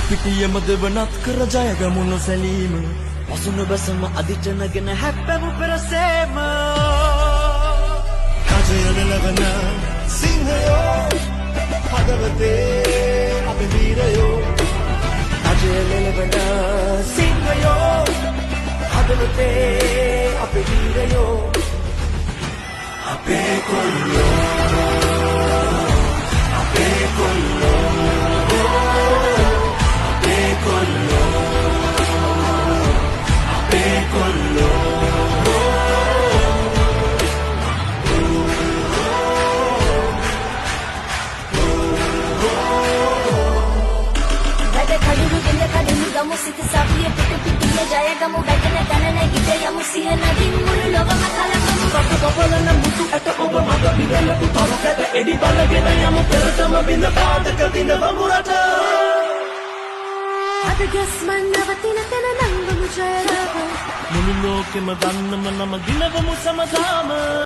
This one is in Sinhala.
පිටියම දෙවනත් කර ජයගමු නොසැලීම පසුන බැසම අදිට නගෙන හැප්පෙමු පෙරසේම රජය නෙලවන සිංහයෝ හදවතේ අපි වීරයෝ රජය නෙලවන සිංහයෝ හදවතේ අපි වීරයෝ අපේ කොල්ලෝ අපේ කොල්ලෝ අපේ කොල්ලෝ අපේ කොල්ලෝ වැඩ කඩුරු දෙන්න කඩමු ගමු සිත සවිය පිට පිටිය ජය ගමු වැටෙන ගණන ගිට යමු සිය නදින් මුළු ලොවම කලකමු රට බබලන මුතු ඇට ඔබ මග විරල පුතම කැට එඩි බලගෙන යමු පෙරටම බිඳ පාදක විඳවමු රට අද ගැස්මන් නවතින තැන නංගමු ජය ලාභ මුළු ලෝකෙම දන්නම නම දිනවමු සමදාම